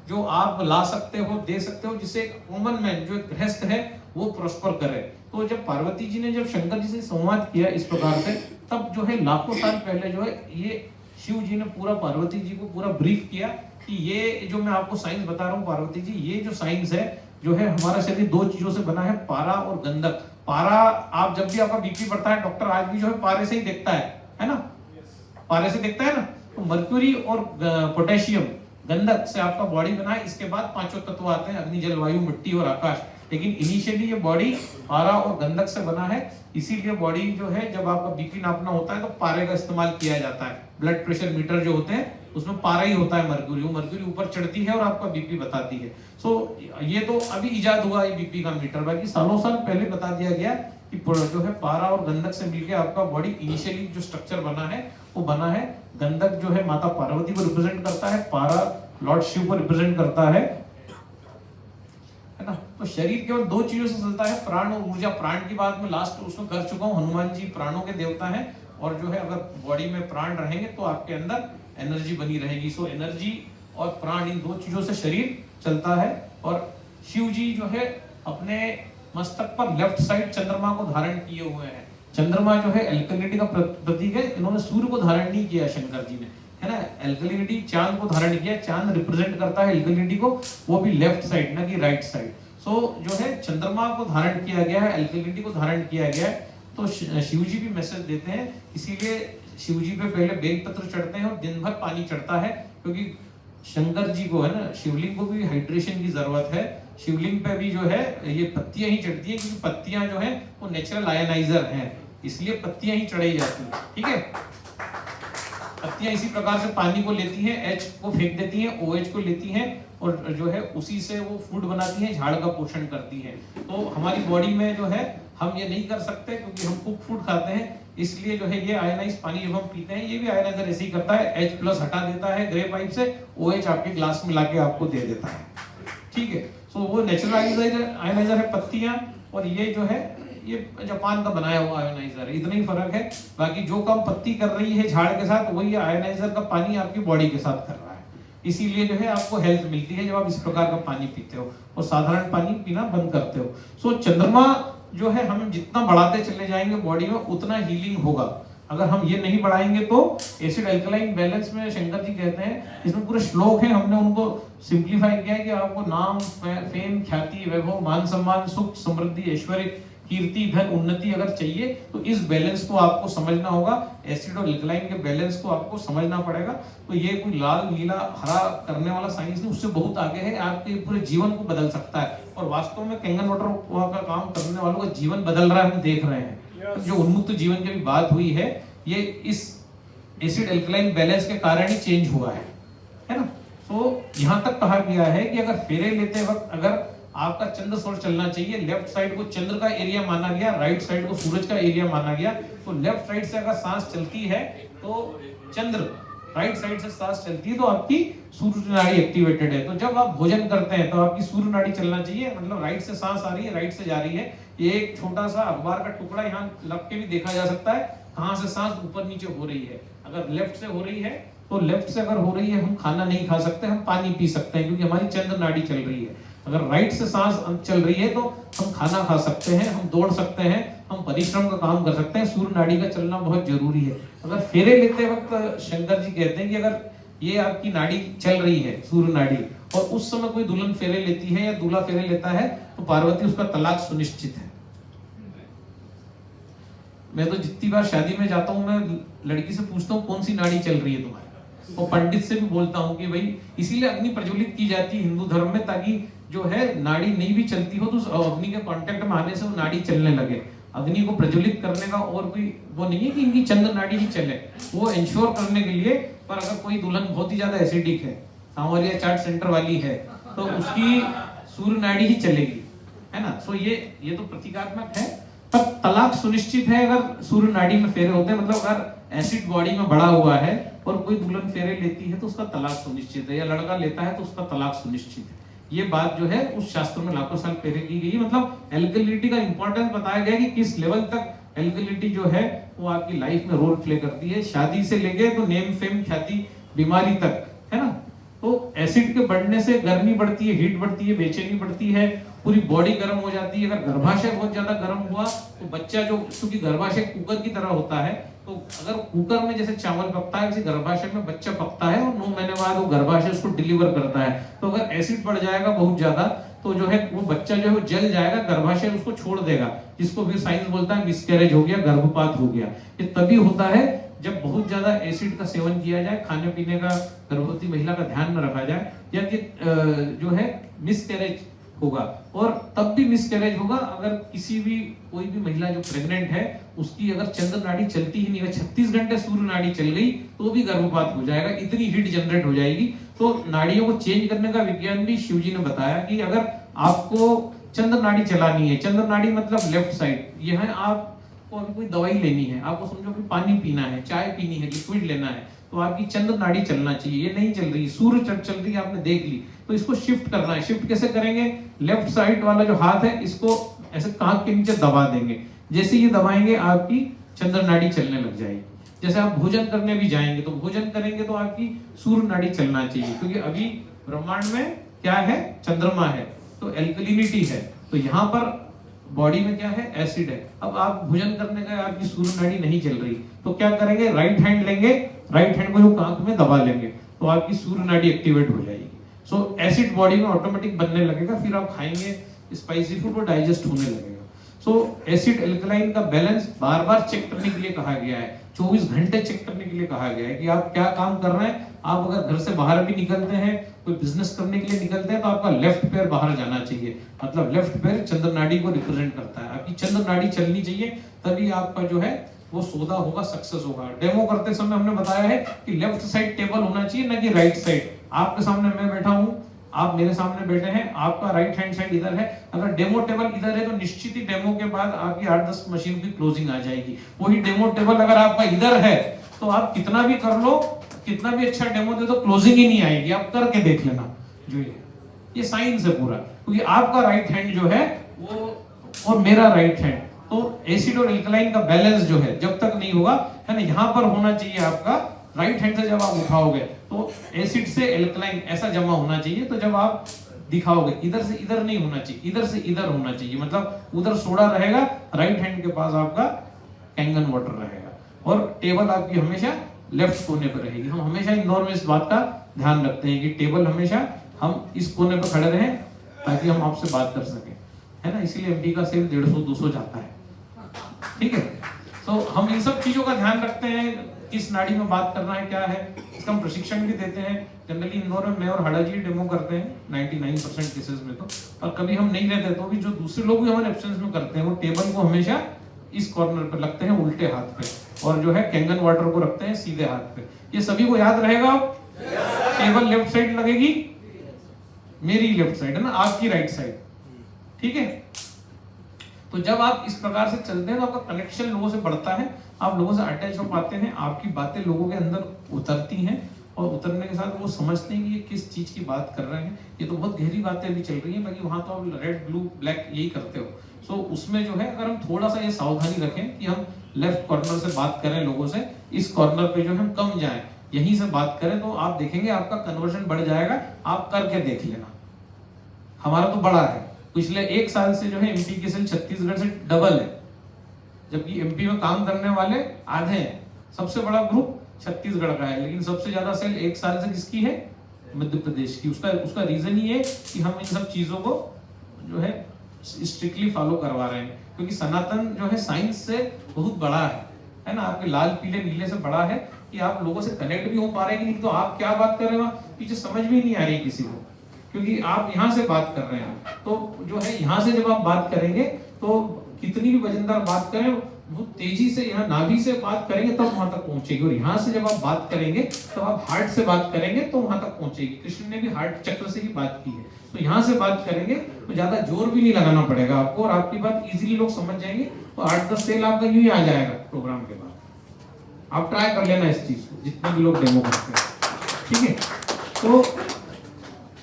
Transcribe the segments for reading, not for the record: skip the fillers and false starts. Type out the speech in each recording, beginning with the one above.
जो आप ला सकते हो, दे सकते हो, जिससे कॉमन मैन जो गृहस्थ है वो प्रॉस्पर करे। तो जब पार्वती जी ने जब शंकर जी से संवाद किया इस प्रकार से, तब जो है लाखों साल पहले जो है ये शिव जी ने पूरा पार्वती जी को पूरा ब्रीफ किया कि ये जो मैं आपको साइंस बता रहा हूँ पार्वती जी, ये जो साइंस है जो है हमारा शरीर दो चीजों से बना है, पारा और गंधक। पारा, आप जब भी आपका बीपी बढ़ता है, डॉक्टर आज भी जो है पारे से ही देखता है ना, पारे से देखता है ना। तो मर्क्यूरी और पोटेशियम, गंधक से आपका बॉडी बना है। इसके बाद पांचों तत्व आते हैं, अग्नि, जल, वायु, मिट्टी और आकाश। लेकिन इनिशियली ये बॉडी पारा और गंधक से बना है। इसीलिए बॉडी जो है जब आपका बीपी नापना होता है तो पारे का इस्तेमाल किया जाता है। ब्लड प्रेशर मीटर जो होते हैं उसमें पारा ही होता है, मर्क्यूरी। वो मर्क्यूरी ऊपर चढ़ती है और आपका बीपी बताती है। सो ये तो अभी इजाद हुआ है बीपी का मीटर, बाकी सालों साल पहले बता दिया गया कि जो है पारा और गंधक से मिलकर आपका बॉडी इनिशियली जो स्ट्रक्चर बना है वो बना है। गंधक जो है माता पार्वती को रिप्रेजेंट करता है, पारा लॉर्ड शिव को रिप्रेजेंट करता है ना। तो शरीर केवल दो चीजों से चलता है, प्राण और ऊर्जा। प्राण की बात मैं लास्ट उसमें कर चुका हूँ। हनुमान जी प्राणों के देवता हैं, और जो है अगर बॉडी में प्राण रहेंगे तो आपके अंदर एनर्जी बनी रहेगी। सो एनर्जी और प्राण, इन दो चीजों से शरीर चलता है। और शिव जी जो है अपने मस्तक पर लेफ्ट साइड चंद्रमा को धारण किए हुए हैं। चंद्रमा जो है एल्कलिनिटी का प्रतीक है। इन्होंने सूर्य को धारण नहीं किया शंकर जी ने, है ना। एल्कलिनिटी चांद को धारण किया, चांद रिप्रेजेंट करता है एल्कलिनिटी को, वो भी लेफ्ट साइड ना कि राइट साइड। सो जो है चंद्रमा को धारण किया गया है, एल्कलिनिटी को धारण किया गया है। तो शिव जी भी मैसेज देते हैं, इसीलिए शिव जी पे पहले बेलपत्र चढ़ते हैं और दिन भर पानी चढ़ता है, क्योंकि शंकर जी को, है ना, शिवलिंग को भी हाइड्रेशन की जरूरत है। शिवलिंग पे भी जो है ये पत्तियां ही चढ़ती है, क्योंकि पत्तियां जो है वो नेचुरल आयनाइजर हैं, इसलिए पत्तियां ही चढ़ाई जाती हैं। ठीक है, पत्तियां इसी प्रकार से पानी को लेती हैं, H को फेंक देती हैं, OH को लेती हैं, और जो है उसी से वो फूड बनाती हैं, झाड़ का पोषण करती हैं। तो हमारी बॉडी में जो है हम ये नहीं कर सकते, क्योंकि हम कुक फूड खाते हैं, इसलिए जो है ये आयनाइज पानी जब हम पीते हैं, ये भी आयनाइजर ऐसे ही करता है, H+ हटा देता है ग्रे पाइप से, OH आपके ग्लास में लाके आपको दे देता है। ठीक है, सो वो नेचुरल आयनाइजर है पत्तियां, और ये जो है ये जापान का बनाया हुआ आयनाइजर है। इतना ही फर्क है, बाकी जो काम पत्ती कर रही है झाड़ के साथ, वही आयनाइजर का पानी आपकी बॉडी के साथ कर रहा है। इसीलिए जो है आपको हेल्थ मिलती है जब आप इस प्रकार का पानी पीते हो और साधारण पानी पीना बंद करते हो। सो चंद्रमा जो है हम जितना बढ़ाते चले जाएंगे बॉडी में, उतना हीलिंग होगा। अगर हम ये नहीं बढ़ाएंगे तो एसिड अल्कलाइन बैलेंस में शंकर जी कहते हैं, इसमें पूरे श्लोक हैं, हमने उनको सिंप्लीफाई किया है कि आपको नाम, फेम, ख्याति, वैभव, मान सम्मान, सुख, समृद्धि, ऐश्वर्य, कीर्ति, धन, उन्नति अगर चाहिए तो इस बैलेंस को आपको समझना होगा। एसिड और अल्कलाइन के बैलेंस को आपको समझना पड़ेगा। तो ये कोई लाल, नीला, हरा करने वाला साइंस नहीं, उससे बहुत आगे है, आपके पूरे जीवन को बदल सकता है। और वास्तव में कैंगन वाटर का काम करने वालों का जीवन बदल रहा है, हम देख रहे हैं। जो उन्मुक्त जीवन की भी बात हुई है, ये इस एसिड अल्कलाइन बैलेंस के कारण ही चेंज हुआ है ना। तो यहाँ तक कहा गया है कि अगर फेरे लेते वक्त अगर आपका चंद्र सोर चलना चाहिए, लेफ्ट साइड को चंद्र का एरिया माना गया, राइट साइड को सूरज का एरिया माना गया। तो लेफ्ट साइड से अगर सांस चलती है तो चंद्र, राइट साइड से सांस चलती है तो आपकी सूर्य नाड़ी एक्टिवेटेड है। तो जब आप भोजन करते हैं तो आपकी सूर्य नाड़ी चलना चाहिए, मतलब राइट से सांस आ रही है, राइट से जा रही है। ये एक छोटा सा अखबार का टुकड़ा यहाँ लग के भी देखा जा सकता है, कहाँ से सांस ऊपर नीचे हो रही है। अगर लेफ्ट से हो रही है तो लेफ्ट से अगर हो रही है, हम खाना नहीं खा सकते, हम पानी पी सकते हैं, क्योंकि हमारी चंद्र नाड़ी चल रही है। अगर राइट से सांस चल रही है तो हम खाना खा सकते हैं, हम दौड़ सकते हैं, हम परिश्रम का काम कर सकते हैं। सूर्य नाड़ी का चलना बहुत जरूरी है। अगर फेरे लेते वक्त शंकर जी कहते हैं कि अगर ये आपकी नाड़ी चल रही है, सूर्य नाड़ी, और उस समय कोई दुल्हन फेरे लेती है या दूल्हा फेरे लेता है, तो पार्वती उसका तलाक सुनिश्चित है। मैं तो जितनी बार शादी में जाता हूँ, मैं लड़की से पूछता हूँ कौन सी नाड़ी चल रही है तुम्हारी, और पंडित से भी बोलता हूँ कि भाई, इसीलिए अग्नि प्रज्वलित की जाती है हिंदू धर्म में, ताकि जो है नाड़ी नहीं भी चलती हो तो अग्नि के कांटेक्ट में आने से वो नाड़ी चलने लगे। अग्नि को प्रज्वलित करने का और कोई वो नहीं है कि इनकी चंद्र नाड़ी ही चले, वो इंश्योर करने के लिए। पर अगर कोई दुल्हन बहुत ही ज्यादा एसिडिक है, सांवरिया चार्ट सेंटर वाली है, तो उसकी सूर्य नाड़ी ही चलेगी, है ना। सो ये तो प्रतीकात्मक है, पर तलाक सुनिश्चित है अगर सूर्य नाड़ी में फेरे होते हैं। मतलब अगर एसिड बॉडी में बढ़ा हुआ है और कोई दुल्हन फेरे लेती है तो उसका तलाक सुनिश्चित है, या लड़का लेता है तो उसका तलाक सुनिश्चित है। ये बात जो है उस शास्त्र में लाखों साल पहले की गई। मतलब एल्कलिनिटी का इंपॉर्टेंस बताया गया कि किस लेवल तक एल्कलिनिटी जो है वो आपकी लाइफ में रोल प्ले करती है, शादी से लेके तो नेम, फेम, ख्याति, बीमारी तक, है ना। तो एसिड के बढ़ने से गर्मी बढ़ती है, हीट बढ़ती है, बेचैनी बढ़ती है, पूरी बॉडी गर्म हो जाती है। अगर गर्भाशय बहुत ज्यादा गर्म हुआ तो बच्चा जो, क्योंकि गर्भाशय कुकर की तरह होता है, तो अगर कुकर में जैसे चावल पकता है वैसे गर्भाशय में बच्चा पकता है और 9 महीने बाद वो गर्भाशय उसको डिलीवर करता है। तो अगर एसिड बढ़ जाएगा बहुत ज्यादा तो जो है वो बच्चा जो है वो जल जाएगा, गर्भाशय उसको छोड़ देगा, जिसको फिर साइंस बोलता है मिसकैरेज हो गया, गर्भपात हो गया। ये तभी होता है जब बहुत ज्यादा एसिड का सेवन किया जाए, खाने पीने का गर्भवती महिला का ध्यान न रखा जाए, या कि जो है मिसकैरेज होगा। और तब भी मिसकैरेज होगा अगर किसी भी कोई भी महिला जो प्रेग्नेंट है उसकी अगर चंद्र नाड़ी चलती ही नहीं है, 36 घंटे सूर्य नाड़ी चल गई तो भी गर्भपात हो जाएगा, इतनी हीट जनरेट हो जाएगी। तो नाड़ियों को चेंज करने का विज्ञान भी शिव जी ने बताया कि अगर आपको चंद्र नाड़ी चलानी है, चंद्र नाड़ी मतलब लेफ्ट साइड, यह है आपको अभी कोई दवाई लेनी है, आपको समझो कि पानी पीना है, चाय पीनी है, लिक्विड लेना है, तो आपकी चंद्र नाड़ी चलना चाहिए। ये नहीं चल रही, सूर्य चल रही है, आपने देख ली, तो इसको शिफ्ट करना है। शिफ्ट कैसे करेंगे? लेफ्ट साइड वाला जो हाथ है इसको ऐसे कांख के नीचे दबा देंगे, जैसे ये दबाएंगे आपकी चंद्र नाड़ी चलने लग जाएगी। जैसे आप भोजन करने भी जाएंगे तो भोजन करेंगे तो आपकी सूर्य नाड़ी चलना चाहिए, क्योंकि अभी ब्रह्मांड में क्या है? चंद्रमा है, तो एल्कलिनिटी है, तो यहाँ पर बॉडी में क्या है? एसिड है। अब आप भोजन करने का आपकी सूर्य नाड़ी नहीं चल रही तो क्या करेंगे? राइट हैंड लेंगे, राइट हैंड को जो कांख में दबा लेंगे तो आपकी सूर्य नाड़ी एक्टिवेट हो जाएगी। सो एसिड बॉडी में ऑटोमेटिक बनने लगेगा, फिर आप खाएंगे स्पाइसी फूड और डाइजेस्ट होने लगेगा। सो एसिड एल्कलाइन का बैलेंस बार बार चेक करने के लिए कहा गया है, 24 घंटे चेक करने के लिए कहा गया है कि आप क्या काम कर रहे हैं। आप अगर घर से बाहर भी निकलते हैं, कोई बिजनेस करने के लिए निकलते हैं, तो आपका लेफ्ट पैर बाहर जाना चाहिए, मतलब लेफ्ट पैर चंद्र नाड़ी को रिप्रेजेंट करता है। आपकी चंद्र नाड़ी चलनी चाहिए, तभी आपका जो है वो सौदा होगा, सक्सेस होगा। डेमो करते समय हमने बताया है कि लेफ्ट साइड टेबल होना चाहिए, ना कि राइट साइड। आपके सामने मैं बैठा हूँ, आप मेरे सामने बैठे हैं, आपका राइट हैंड साइड इधर है, अगर डेमो टेबल इधर है तो निश्चित ही डेमो के बाद आपकी 8-10 मशीन की क्लोजिंग आ जाएगी। वही डेमो टेबल अगर आपका इधर है तो आप कितना भी कर लो, कितना भी अच्छा डेमो दे, तो क्लोजिंग ही नहीं आएगी। आप करके देख लेना, जो ये साइंस है पूरा, क्योंकि आपका राइट हैंड जो है वो और मेरा राइट हैंड, तो एसिड और एल्कलाइन का बैलेंस जो है जब तक नहीं होगा, है ना, यहाँ पर होना चाहिए आपका राइट हैंड से जब आप उठाओगे तो एसिड से एल्कलाइन ऐसा जमा होना चाहिए, तो जब आप दिखाओगे इधर से इधर नहीं होना चाहिए, इधर से इधर होना चाहिए, मतलब उधर सोडा रहेगा, राइट हैंड के पास आपका कैंगन वाटर रहेगा, और टेबल आपकी हमेशा लेफ्ट कोने पर रहेगी। हम हमेशा इंदौर में इस बात का ध्यान रखते हैं कि टेबल हमेशा हम इस कोने पर खड़े रहें ताकि हम आपसे बात कर सकें, है ना, इसीलिए एमडी का सेल 150-200 जाता है, ठीक है। तो हम इन सब चीजों का ध्यान रखते हैं, किस नाड़ी में बात करना है, क्या है, इसका हम प्रशिक्षण भी देते हैं। जनरली इंदौर में मैं और हाड़ा जी डेमो करते हैं 99% केसेस में, तो और कभी हम नहीं रहते तो भी जो दूसरे लोग भी हमारे एब्सेंस में करते हैं वो टेबल को हमेशा इस कॉर्नर पर रखते हैं उल्टे हाथ पे, और जो है कैंगन वाटर को रखते हैं सीधे हाथ पे। ये सभी को याद रहेगा। टेबल लेफ्ट साइड लगेगी, मेरी लेफ्ट साइड है ना, आपकी राइट साइड, ठीक है। तो जब आप इस प्रकार से चलते हैं तो आपका कनेक्शन लोगों से बढ़ता है, आप लोगों से अटैच हो पाते हैं, आपकी बातें लोगों के अंदर उतरती हैं, और उतरने के साथ वो समझते हैं कि ये किस चीज की बात कर रहे हैं। ये तो बहुत गहरी बातें अभी चल रही हैं, बाकी वहां तो आप रेड ब्लू ब्लैक यही करते हो। सो उसमें जो है अगर हम थोड़ा सा ये सावधानी रखें कि हम लेफ्ट कॉर्नर से बात करें लोगों से, इस कॉर्नर पे जो है हम कम जाएं, यहीं से बात करें, तो आप देखेंगे आपका कन्वर्जन बढ़ जाएगा। आप करके देख लेना, हमारा तो बड़ा है, पिछले 1 साल से जो है एमपी के सेल छत्तीसगढ़ से डबल है, जबकि एमपी में काम करने वाले आधे हैं। सबसे बड़ा ग्रुप छत्तीसगढ़ का है, लेकिन सबसे ज्यादा सेल 1 साल से किसकी है? मध्य प्रदेश की। उसका रीजन ये है कि हम इन सब चीजों को जो है स्ट्रिक्टली फॉलो करवा रहे हैं, क्योंकि सनातन जो है साइंस से बहुत बड़ा है ना, आपके लाल पीले नीले से बड़ा है, कि आप लोगों से कनेक्ट भी हो पा रहे हैं कि नहीं, तो आप क्या बात कर रहे हो पीछे समझ भी नहीं आ रही किसी को, क्योंकि आप यहाँ से बात कर रहे हैं। तो जो है यहाँ से जब आप बात करेंगे तो कितनी भी वजनदार बात करें, बहुत तेजी से यहाँ नाभि से बात करेंगे तब वहां तक पहुंचेगी, और यहाँ से जब आप बात करेंगे तो आप हार्ट से बात करेंगे तो वहां तक पहुंचेगी। कृष्ण ने भी हार्ट चक्र से ही बात की है, तो यहाँ से बात करेंगे तो ज्यादा जोर भी नहीं लगाना पड़ेगा आपको, और आपकी बात इजीली लोग समझ जाएंगे। तो 8-10 सेल आपका यूं ही आ जाएगा प्रोग्राम के बाद। आप ट्राई कर लेना इस चीज को, जितने भी लोग डेमो करते हैं, ठीक है। तो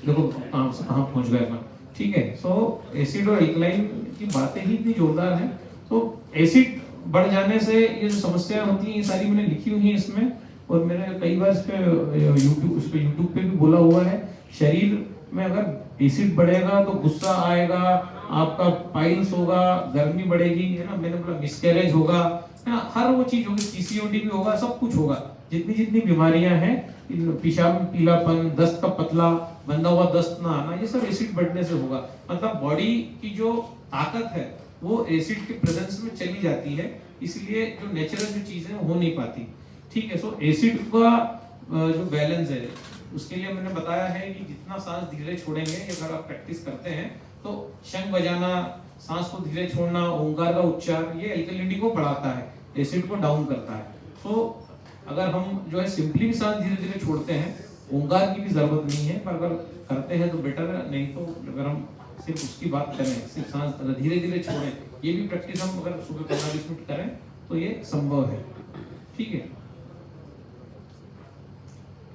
देखो कहाँ पहुंच गए मैं, ठीक है। सो एसिड और एल्कलाइन की बातें ही इतनी जोरदार हैं। तो एसिड बढ़ जाने से ये जो समस्या होती है, ये सारी मैंने लिखी हुई है इसमें, और मैंने कई बार इस पे यूट्यूब पे भी बोला हुआ है शरीर में अगर एसिड बढ़ेगा तो गुस्सा आएगा, आपका पाइल्स होगा, गर्मी बढ़ेगी, है ना, मैंने बोला मिसकैरेज होगा, है ना, हर वो चीज होगी, पीसीओडी भी होगा, सब कुछ होगा। जितनी जितनी बीमारियां हैं, पेशाब में पीलापन, दस्त का पतला बंधा हुआ दस्त ना आना, ये सब एसिड बढ़ने से होगा। मतलब बॉडी की जो ताकत है वो एसिड के प्रेजेंस में चली जाती है, इसलिए जो नेचुरल जो चीजें हो नहीं पाती। ठीक है, सो एसिड का जो बैलेंस है उसके लिए मैंने बताया है कि जितना सांस धीरे छोड़ेंगे, अगर आप प्रैक्टिस करते हैं तो शंख बजाना, सांस को धीरे छोड़ना, ओंकार का उच्चार, ये एल्कलिनिटी को बढ़ाता है, एसिड को डाउन करता है। सो अगर हम जो है सिंपली भी सांस धीरे धीरे छोड़ते हैं, ओंकार की भी जरूरत नहीं है, पर अगर करते हैं तो बेटर है, नहीं तो अगर हम सिर्फ उसकी बात करें, सिर्फ सांस धीरे धीरे छोड़ें, ये भी प्रैक्टिस हम अगर सुबह 15-20 मिनट करें तो ये संभव है। ठीक है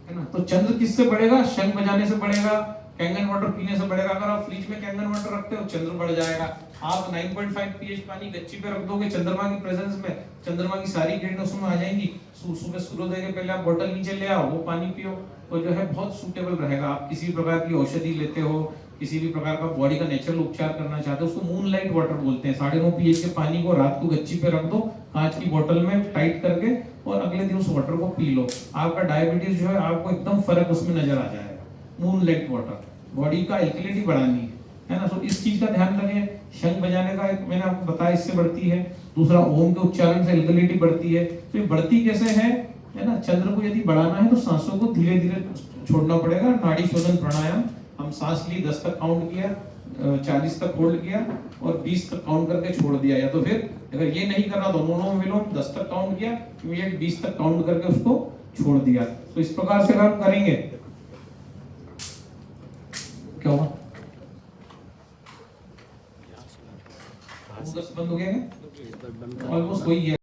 ना। तो चंद्र किससे बढ़ेगा? शंख बजाने से बढ़ेगा, कैंगन वाटर पीने से बढ़ेगा। अगर आप फ्रिज में कैंगन वाटर रखते हो, चंद्र बढ़ जाएगा। आप 9.5 pH पानी गच्ची पे रख दोगे चंद्रमा की प्रेजेंस में, चंद्रमा की सारी किरणें उसमें आ जाएंगी। सुबह सूर्योदय के पहले आप बोतल नीचे ले आओ, वो पानी पियो, तो जो है बहुत सूटेबल रहेगा। आप किसी भी प्रकार की औषधि लेते हो, किसी भी प्रकार का बॉडी का नेचुरल उपचार करना चाहते हो, उसको मून लाइट वाटर बोलते हैं। 9.5 pH के पानी को रात को गच्ची पे रख दो, कांच की बोतल में टाइट करके, और अगले दिन उस वाटर को पी लो। आपका डायबिटीज जो है, आपको एकदम फर्क उसमें नजर आ जाएगा। मून लाइट वाटर, बॉडी का एल्कलिनिटी बढ़ानी है ना। तो इस चीज का ध्यान रखें। शंख बजाने का एक मैंने आपको बताया, इससे बढ़ती है। दूसरा, ओम के उच्चारण से एल्कलिनिटी बढ़ती है। तो ये बढ़ती कैसे है ना। चंद्र को यदि बढ़ाना है तो सांसों को धीरे धीरे छोड़ना पड़ेगा। नाड़ी शोधन प्राणायाम, हम सांस लिए 10 तक काउंट किया, 40 तक होल्ड किया और 20 तक काउंट करके छोड़ दिया। या तो फिर अगर ये नहीं करना तो अनुलोम विलोम 10 तक काउंट किया, इमीडिएट 20 तक काउंट करके उसको छोड़ दिया। तो इस प्रकार से अगर हम करेंगे, क्या हुआ? बंद हो गया, ऑलमोस्ट वही है।